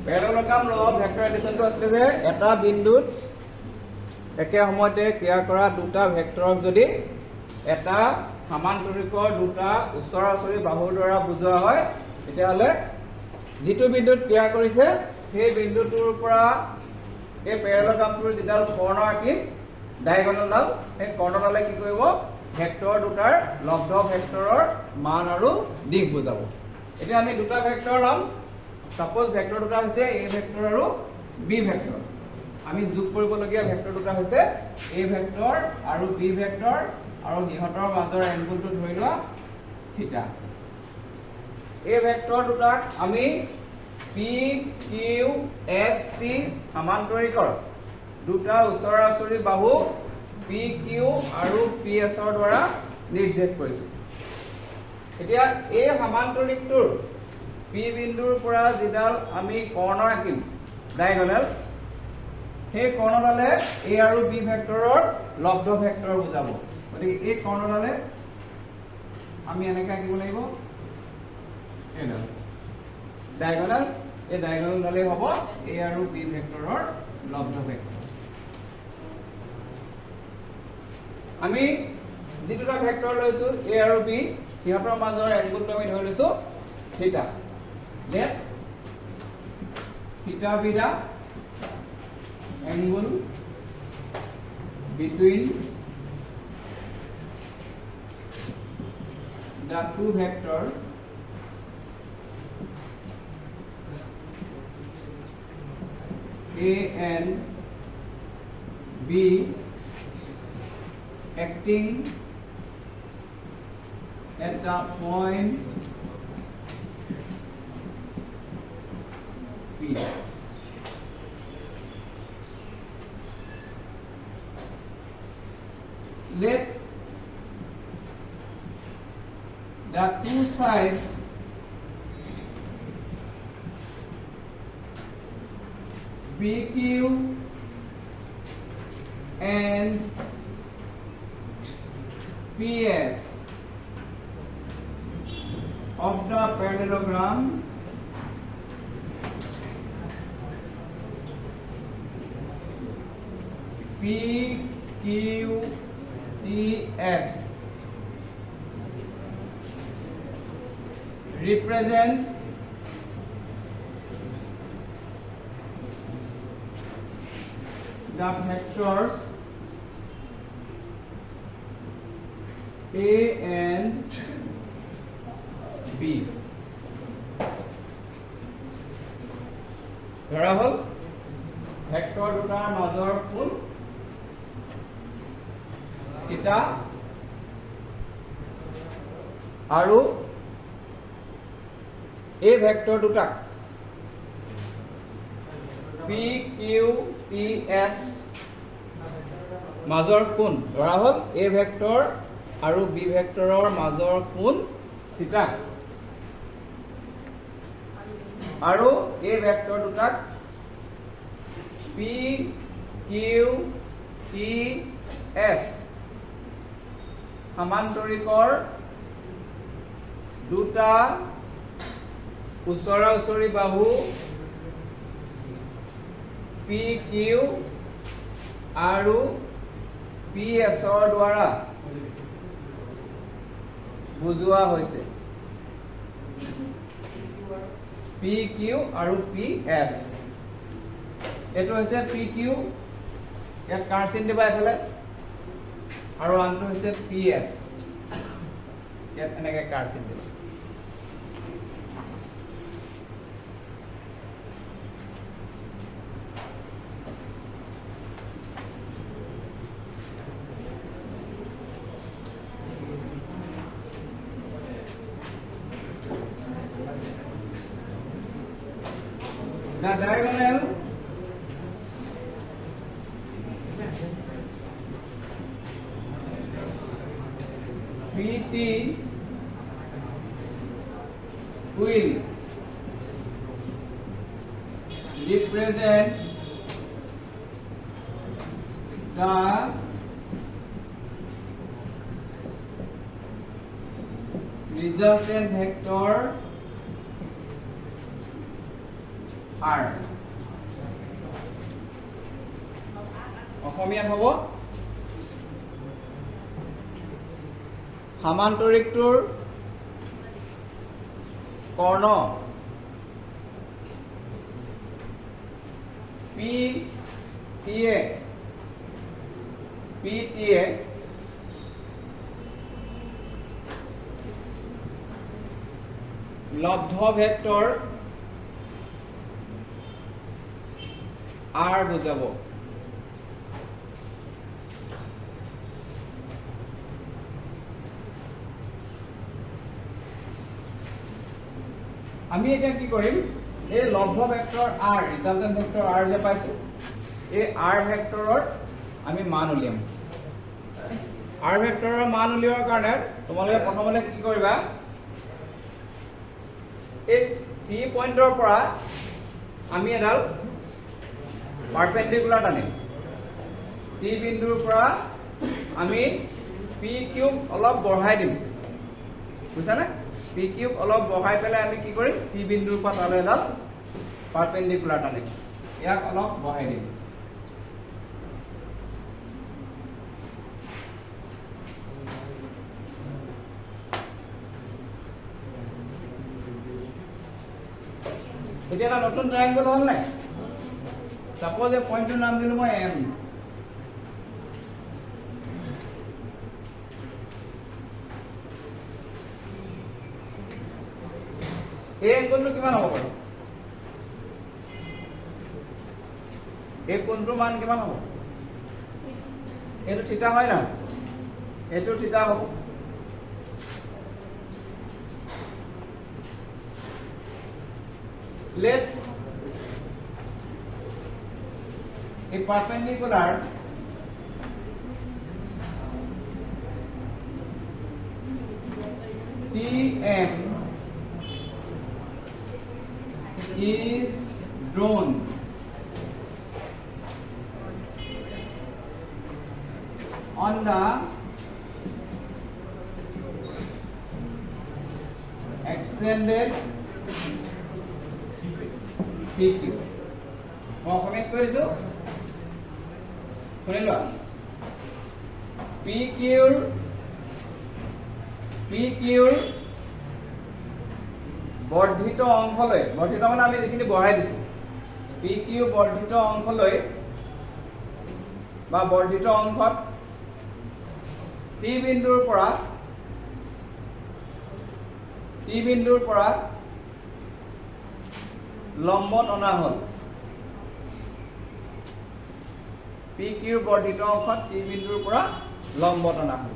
পেৰালেলোগ্ৰাম law of vector এডিশ্যনটো আছিলে যে এটা বিন্দুত একে সময়তে ক্ৰিয়া কৰা দুটা ভেক্টৰক যদি এটা সমান্তৰিকৰ দুটা ওচৰা ওচৰি বাহুৰ দ্বাৰা বুজোৱা হয় তেতিয়াহ'লে যিটো বিন্দুত ক্ৰিয়া কৰিছে সেই বিন্দুটোৰ পৰা এই পেৰালেলোগ্ৰামটোৰ যিডাল কৰ্ণ আঁকিম ডায়াগনেলডাল সেই কৰ্ণডালে কি কৰিব ভেক্টৰ দুটাৰ লব্ধ ভেক্টৰৰ মান আৰু দিশ বুজাব। এতিয়া আমি দুটা ভেক্টৰ ল'ম। সাপোজ ভেক্টৰ দুটা হৈছে এ ভেক্টৰ আৰু বি ভেক্টৰ। আমি যোগ কৰিবলগীয়া ভেক্টৰ দুটা হৈছে এ ভেক্টৰ আৰু বি ভেক্টৰ আৰু ইহঁতৰ মাজৰ এংগুলটো ধৰি লোৱা থিটা। এই ভেক্টৰ দুটাক আমি পি কিউ এছ টি সমান্তৰিকৰ দুটা ওচৰা ওচৰি বাহু পি কিউ আৰু পি এছৰ দ্বাৰা নিৰ্দেশ কৰিছো। এতিয়া এই সমান্তৰিকটোৰ পি বিন্দুৰ পৰা যিডাল আমি কৰ্ণ আঁকিম ডায়াগনেল সেই কৰ্ণডালে এ আৰু বি ভেক্টৰৰ লব্ধ ভেক্টৰ বুজাব। গতিকে এই কৰ্ণডালে আমি এনেকৈ আঁকিব লাগিব এইডাল ডায়াগনেল। এই ডায়াগনেলডালেই হ'ব এ আৰু বি ভেক্টৰৰ লব্ধ ভেক্টৰ। আমি যি দুটা ভেক্টৰ লৈছো এ আৰু বি সিহঁতৰ মাজৰ এংগুলটো আমি ধৰি লৈছো থিটা। Let theta be the angle between the two vectors A and B acting at the point P. Let the two sides PQ and PS of the parallelogram PQTS represents the vectors A and B. ধৰা হ'ল vector দুটাৰ মাজৰ কোণ থিটা আৰু এই vector দুটাক P Q T S মাজৰ কোণ ধৰা হ'ল এ ভেক্টৰ আৰু বি ভেক্টৰৰ মাজৰ কোণ থিটা আৰু এই ভেক্টৰ দুটাক পি কিউ টি এছ সমান্তৰিকৰ দুটা ওচৰা ওচৰি বাহু পি কিউ আৰু পি এছৰ দ্বাৰা বুজোৱা হৈছে। পি কিউ আৰু পি এছ এইটো হৈছে পি কিউ, ইয়াত কাৰ চিন দিবা এফালে, আৰু আনটো হৈছে পি এছ, ইয়াত এনেকৈ কাৰ চিন দিবা। The diagonal PT will represent the resultant vector R অসমীয়া হ'ব সামান্তৰিকটোৰ কৰ্ণ PTA লব্ধ ভেক্টৰ R বুজাব আমি এটা কি কৰিম এই লব্ধ ভেক্টৰ R ৰিজাল্টেন্ট ভেক্টৰ R যে পাইছো এই R ভেক্টৰৰ আমি মান উলিয়াম R ভেক্টৰৰ মান উলিওৱাৰ কাৰণে তোমালোকে প্ৰথমতে কি কৰিবা এই P পইণ্টৰ পৰা আমি এডাল পাৰপেণ্ডিকুলাৰ টানিম T বিন্দুৰ পৰা আমি P কিউব অলপ বঢ়াই দিম বুজিছানে P কিউব অলপ বঢ়াই পেলাই আমি কি কৰিম P বিন্দুৰ পৰা তালৈ এডাল পাৰপেণ্ডিকুলাৰ টানিম ইয়াক অলপ বঢ়াই দিম এতিয়া এটা নতুন ট্ৰায়াঙ্গল হ'ল নাই সাপোজ এই পইণ্টৰ নাম দিলো মই M এই এংগলটো কিমান হ'ব বাৰু এই কোণটোৰ মান কিমান হ'ব এইটো থিটা হয় না এইটো থিটা হ'ব let a perpendicular TM is drawn on the extended PQ মই অসমীয়াত কৰিছো শুনি লোৱা PQ বৰ্ধিত অংশলৈ বৰ্ধিত মানে আমি যিখিনি বঢ়াই দিছো PQ বৰ্ধিত অংশলৈ বা বৰ্ধিত অংশত T বিন্দুৰ পৰা লম্বত অনা হ'ল PQ বৰ্ধিত অংশত T বিন্দুৰ পৰা লম্বত অনা হ'ল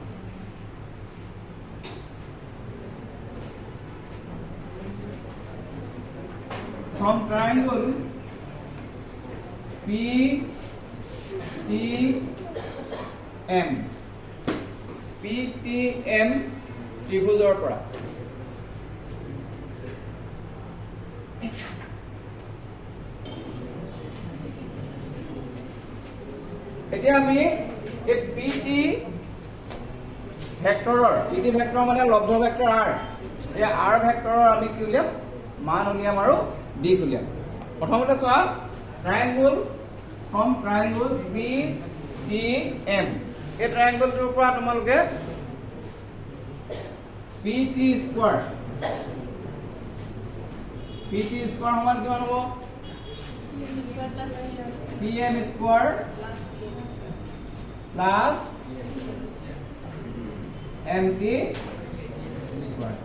from triangle PTM ত্ৰিভুজৰ পৰা এতিয়া আমি এই PT ভেক্টৰৰ মানে লব্ধ ভেক্টৰ R এই R ভেক্টৰৰ আমি কি উলিয়াম মান উলিয়াম আৰু দিশ উলিয়াম প্ৰথমতে চোৱা ট্ৰায়াঙ্গল from triangle PTM এই ট্ৰায়াঙ্গলটোৰ পৰা তোমালোকে PT স্কয়াৰ সমান কিমান হ'ব PM square plus MT square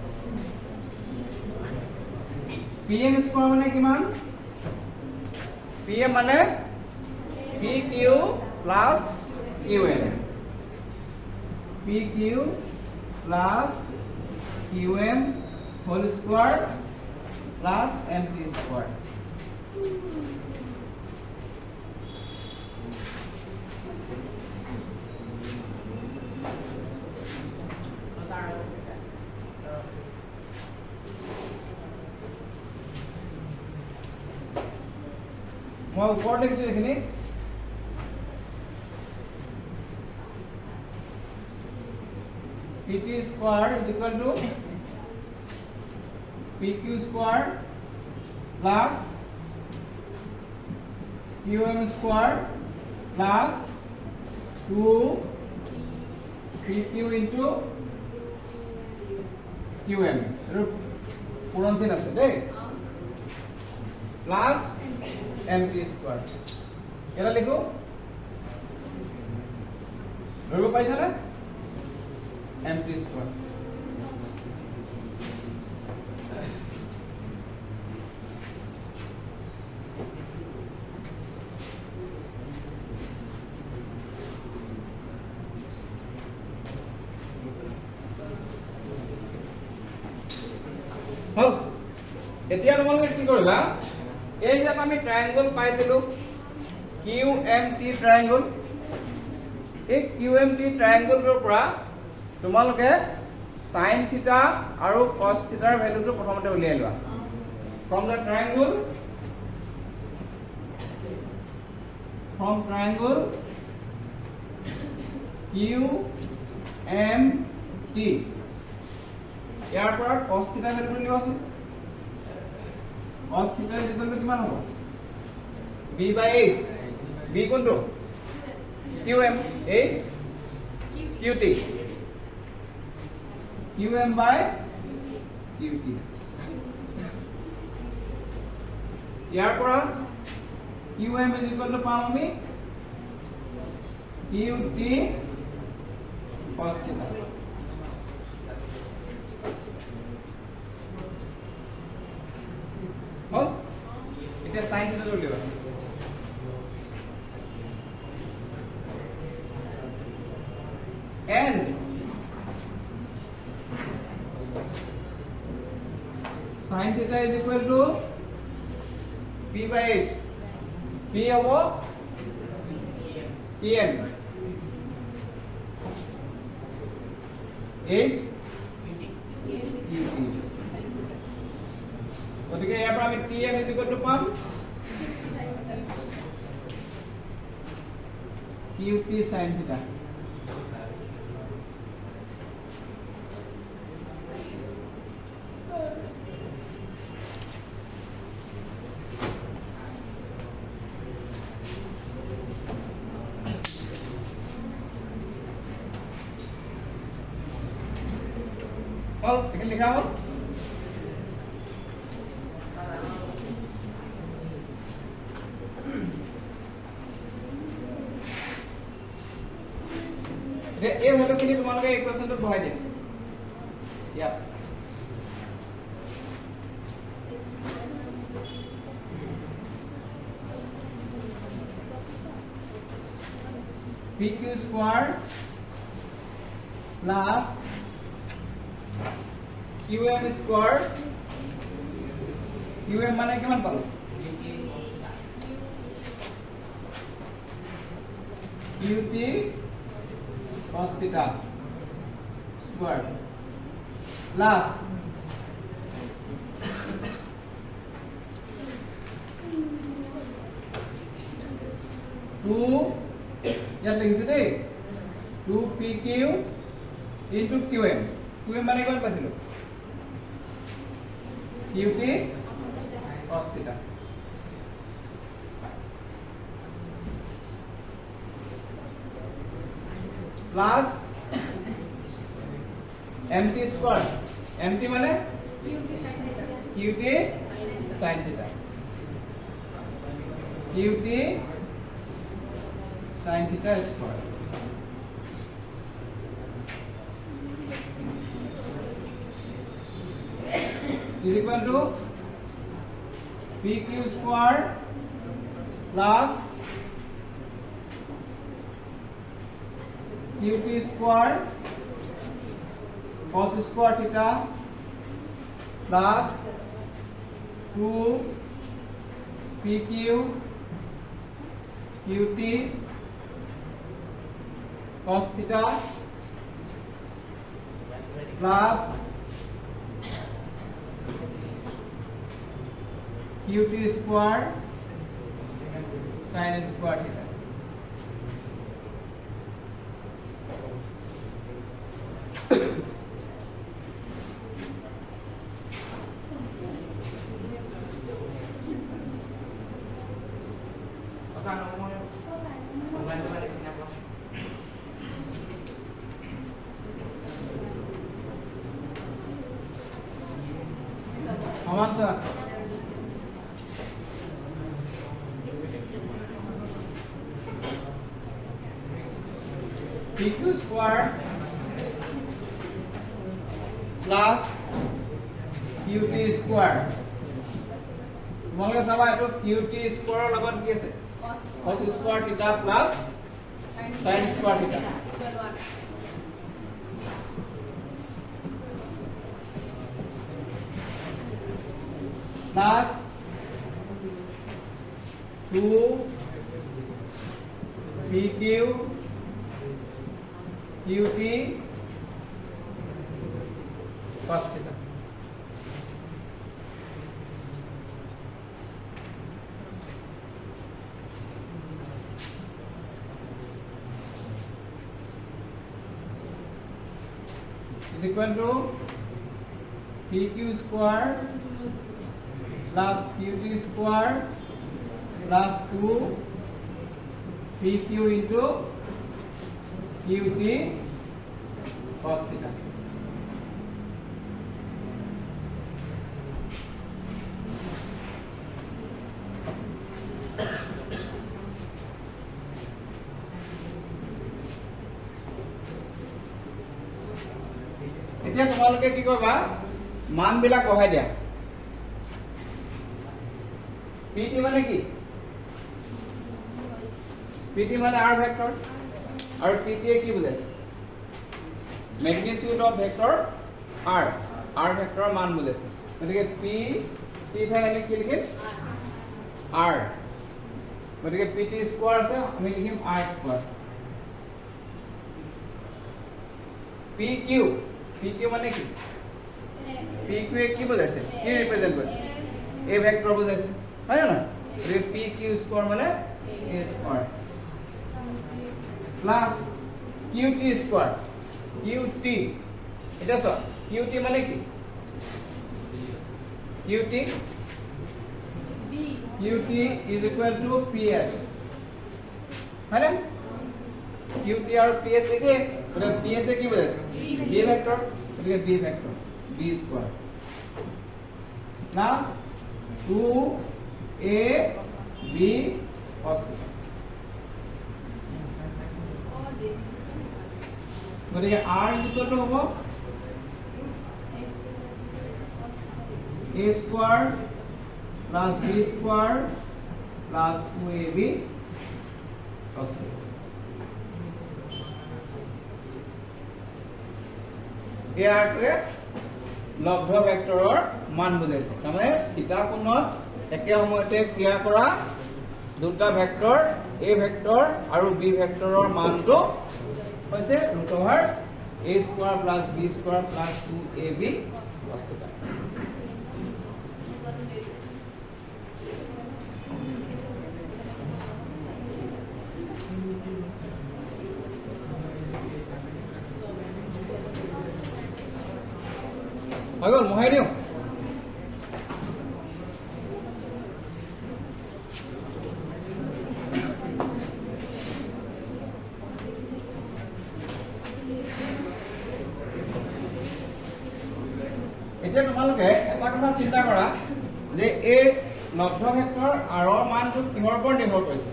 PM square মানে কিমান PM মানে PQ plus QM PQ plus QM whole square plus MT square মই ওপৰত লিখিছো এইখিনি PT square is equal to PQ square plus QM square plus 2 PQ into QM পুরন চিন আছে দেই প্লাস MT স্কয়ার এটা লিখো ধরব পাইছা না MT স্কয়ার হল এতিয়া তোমালোকে কি কৰিবা এই যে আমি ট্ৰায়াঙ্গল পাইছিলো QMT ট্ৰায়াঙ্গল এই QMT ট্ৰায়াঙ্গলৰ পৰা তোমালোকে sin থিটা আৰু cos থিটাৰ ভ্যালুটো প্ৰথমতে উলিয়াই লোৱা from triangle QMT ইয়াৰ পৰা cos থিটা ভ্যালুটো লিখোৱাচোন cos থিটা ইকুৱেল টু কিমান হ'ব b/h b কোনটো qm h qt qm/qt ইয়াৰ পৰা qm is equal to পাম আমি qt cos থিটা হল এটা sin থিটা উলিয়াবা and sin theta is equal to p/h p হবো tn h qt গতিকে ইয়াৰ পৰা আমি tn is equal to পাম qt sin theta হল এখানে লেখা হল এই ভ্যালুখিনি তোমালোকে ইকুৱেশ্যনটোত বহাই দিয়া ইয়াত PQ square plus QM square QM মানে কিমান পালো QT cos theta square plus ইয়াত লিখিছো দেই 2PQ into QM QM মানে কিমান পাইছিলো QT cos theta plus MT square MT মানে QT sin theta QT sin theta square is equal to PQ square plus QT square cos square theta plus 2 PQ QT cos theta plus QT square sin square theta সমান চোৱা PQ square plus QT square তোমালোকে চাবা এইটো QT square লগত কি আছে cos square theta plus sin square theta plus 2 PQ QT cos theta is equal to PQ square plus QT square plus 2 PQ into QT cos theta. এতিয়া তোমালোকে কি কৰিবা মান বিলাক বহাই দিয়া PT মানে কি PT মানে r ভেক্টৰ আৰু PT কি বুজাইছে ম্যাগনিটিউড অফ ভেক্টৰ r ভেক্টৰৰ মান বুজাইছে গতিকে p ঠাই আমি কি লিখিম r গতিকে PT স্কয়াৰ আছে আমি লিখিম r স্কয়াৰ PQ মানে কি PQ কি বুজাইছে কি ৰিপ্ৰেজেন্ট কৰিছে a ভেক্টৰ বুজাইছে হয় না গতিকে PQ স্কয়াৰ মানে a square plus QT square QT এটা সব QT মানে কি QT is equal to PS মানে QT আর PS একে মানে PS এ কি বলেছে B ভেক্টর এদিকে B vector B square plus 2AB cos theta গতিকে r is equal to হ'ব a square plus b square plus 2ab cos theta এই আৰটোৱে লব্ধ ভেক্টৰৰ মান বুজাইছে মানে থিটা কোণত একে সময়তে ক্ৰিয়া কৰা দুটা ভেক্টৰ a ভেক্টৰ আৰু b ভেক্টৰৰ মানটো হৈছে √a square plus b square plus 2ab cos theta হৈ গ'ল মোহাই দিওঁ এতিয়া তোমালোকে এটা কথা চিন্তা কৰা যে এই লব্ধ ভেক্টৰ r ৰ মানটো কিহৰ ওপৰত নিৰ্ভৰ কৰিছে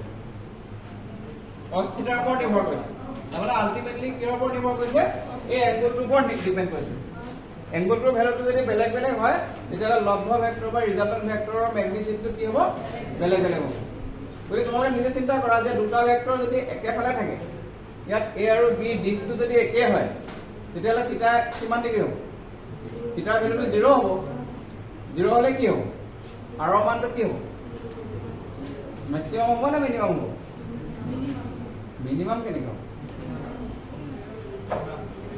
cos থিটাৰ ওপৰত নিৰ্ভৰ কৰিছে মানে আলটিমেটলি কিহৰ ওপৰত নিৰ্ভৰ কৰিছে এই এংগলটোৰ ওপৰত ডিপেন্ড কৰিছে এংগলটোৰ ভ্যালুটো যদি বেলেগ বেলেগ হয় তেতিয়া লব্ধ ভেক্টৰ বা ৰিজাল্টেন্ট ভেক্টৰৰ ম্যাগনিটিউডটো কি হ'ব বেলেগ বেলেগ হ'ব গতিকে তোমালোকে নিজে চিন্তা কৰা যে দুটা ভেক্টৰ যদি একেফালে থাকে ইয়াত a আৰু b দিকটো যদি একে হয় তেতিয়াহ'লে থিটা কিমান ডিগ্ৰী হ'ব থিটাৰ ভ্যালুটো 0 হ'ব 0 হলে কি হ'ব r ৰ মানটো কি হ'ব ম্যাক্সিমাম হ'ব না মিনিমাম হ'ব মিনিমাম কেনেকৈ হ'ব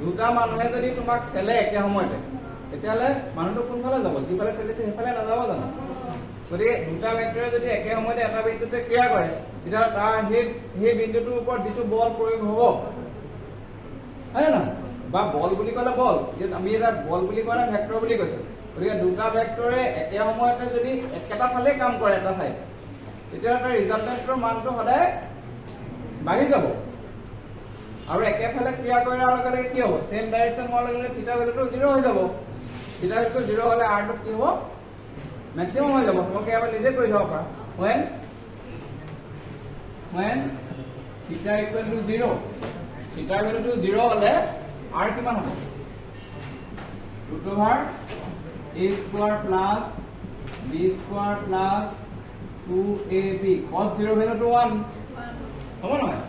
দুটা মানুহে যদি তোমাক ঠেলে একে সময়তে তেতিয়াহ'লে মানুহটো কোনফালে যাব যিফালে ঠেলিছে সেইফালে নাযাব জানো গতিকে দুটা ভেক্টৰে যদি একে সময়তে এটা বিন্দুতে ক্ৰিয়া কৰে তেতিয়া তাৰ সেই বিন্দুটোৰ ওপৰত যিটো বল প্ৰয়োগ হ'ব হয় না বা বল বুলি ক'লে বল আমি এটা বল বুলি কোৱা নাই ভেক্টৰ বুলি কৈছো গতিকে দুটা ভেক্টৰে একে সময়তে যদি একেটা ফালে কাম কৰে এটা ঠাইত তেতিয়া তাৰ ৰিজাল্টেণ্টৰ মানটো সদায় বাঢ়ি যাব আৰু একেফালে ক্ৰিয়া কৰাৰ লগে লগে কি হ'ব সেম ডাইৰেকশন হোৱাৰ লগে লগে থিটা ভ্যালুটো 0 হৈ যাব থিটা ভ্যালুটো 0 হলে r টো কি হ'ব ম্যাক্সিমাম হৈ যাব তোমালোকে এবাৰ নিজে কৰি চাব পাৰা when theta equal to 0 theta equal to 0 হলে r কিমান হ'ব root over a square plus b square plus 2ab cos 0 value to 1 হ'ব নহয়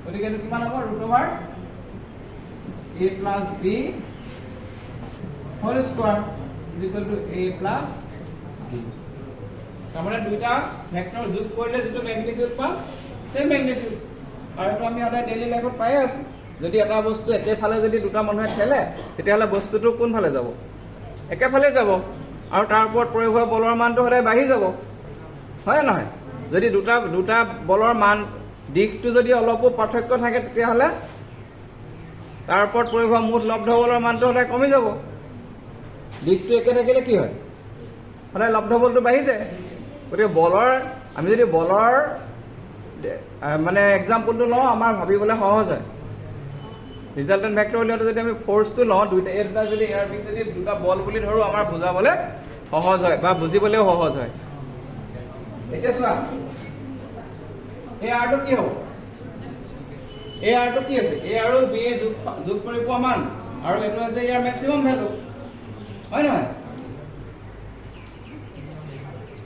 গতিকে এটো কিমান হ'ব root over a plus b whole square is equal to a plus b তাৰমানে দুইটা ভেক্টৰ যোগ কৰিলে যেটো ম্যাগনিটিউড পাম সেম ম্যাগনিটিউড আৰু এটো আমি সদায় ডেইলি লাইফত পাই আছো যদি এটা বস্তু একেফালে যদি দুটা মানুহে ঠেলে তেতিয়াহলে বস্তুটো কোন ফালে যাব একেফালে যাব আৰু তাৰ ওপৰত প্ৰয়োগ হোৱা বলৰ মানটো সদায় বাঢ়ি যাব হয় নহয় যদি দুটা বলৰ মান দিকটো যদি অলপো পাৰ্থক্য থাকে তেতিয়াহলে তাৰ ওপৰত প্ৰয়োগ হোৱা মুঠ লব্ধ বলৰ মানটো সদায় কমি যাব দিকটো একে থাকিলে কি হয় সদায় লব্ধ বলটো বাঢ়ি যায় গতিকে বলৰ আমি যদি বলৰ মানে এক্সাম্পলটো লওঁ আমাৰ ভাবিবলৈ সহজ হয় ৰিজাল্টেন্ট ভেক্টৰ উলিয়াওঁতে যদি আমি ফোৰ্সটো লওঁ দুইটা এটা যদি এয়াৰ বিট যদি দুটা বল বুলি ধৰো আমাৰ বুজাবলৈ সহজ হয় বা বুজিবলৈও সহজ হয় এতিয়া চোৱা এই আৰটো কি হ'ব এই আৰটো কি আছে এই আৰু বি যোগ কৰি পোৱা মান আৰু এটো আছে ইয়াৰ ম্যাক্সিমাম ভ্যালু হয় নহয়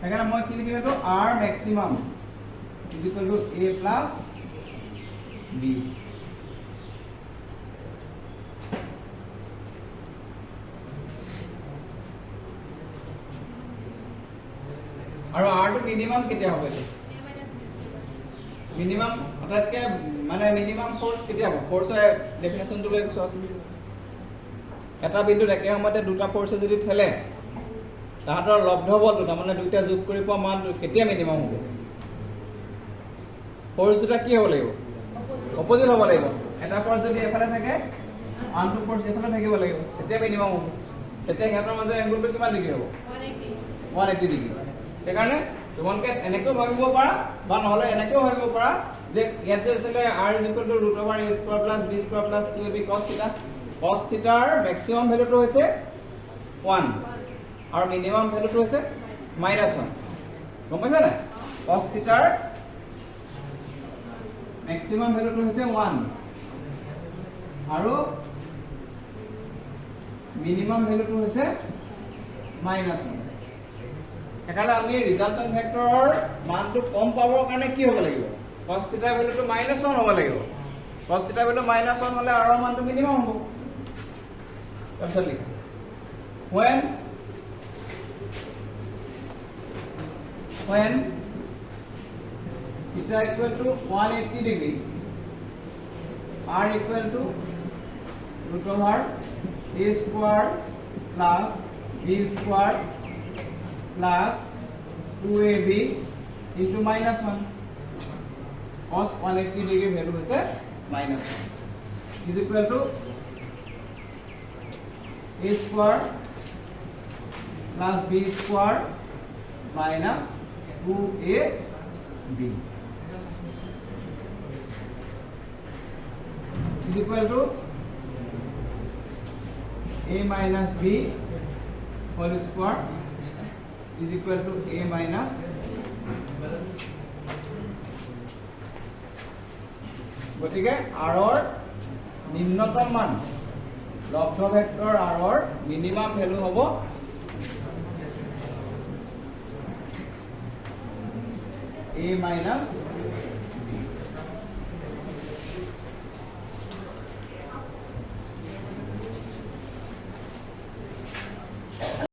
এখানে মই কি লিখিম এটো r maximum is equal to a plus b আৰু r টো মিনিমাম কেতিয়া হ'ব এটো মিনিমাম অৰ্থাৎকে মানে মিনিমাম ফোৰ্স কেতিয়া হ'ব ফোৰ্সৰ ডেফিনেশনটো লৈ চোৱাচোন এটা বিন্দুত একে সময়তে দুটা ফোৰ্সে যদি ঠেলে তাহাতৰ লব্ধ বলটো তাৰমানে দুইটা যোগ কৰি পোৱা মান কেতিয়া মিনিমাম হ'ব ফোর্স দুটা কি হ'ব লাগিব অপোজিট হ'ব লাগিব এটা ফোর্স যদি এফালে থাকে আনটো ফোর্স এফালে থাকিব লাগিব তেতিয়া মিনিমাম হ'ব তেতিয়া হেতৰ মাজৰ এংগলটো কিমান ডিগ্ৰী হ'ব 180 ডিগ্ৰী সেইকাৰণে তোমালোকে এনেকৈ ভাবিব পাৰা বা নহলে এনেকৈ ভাবিব পাৰা যে ইয়াত যে আছে r = root over a square plus b square plus 2ab cos theta cos theta ৰ ম্যাক্সিমাম ভ্যালুটো হৈছে 1 আৰু মিনিমাম ভ্যালুটো হৈছে -1 গম পাইছা না cos theta ৰ ম্যাক্সিমাম ভ্যালুটো হৈছে 1 আৰু মিনিমাম ভ্যালুটো হৈছে -1 এখানে আমি ৰিজাল্টেন্ট ভেক্টৰৰ মানটো কম পাবৰ কাৰণে কি হ'ব লাগিব cos থিটা ভ্যালুটো -1 হ'ব লাগিব cos থিটা ভ্যালু -1 হলে r ৰ মানটো মিনিমাম হ'ব তাৰপিছত লিখা when theta equal to 180 degree r equal to root over a square plus b square plus 2ab into -1 cos 180 degree value হৈছে -1 is equal to a square plus b square minus 2ab is equal to a minus b whole square is equal to a minus গতিকে r ৰ নিম্নতম মান লব্ধ vector r ৰ minimum value হ'ব a minus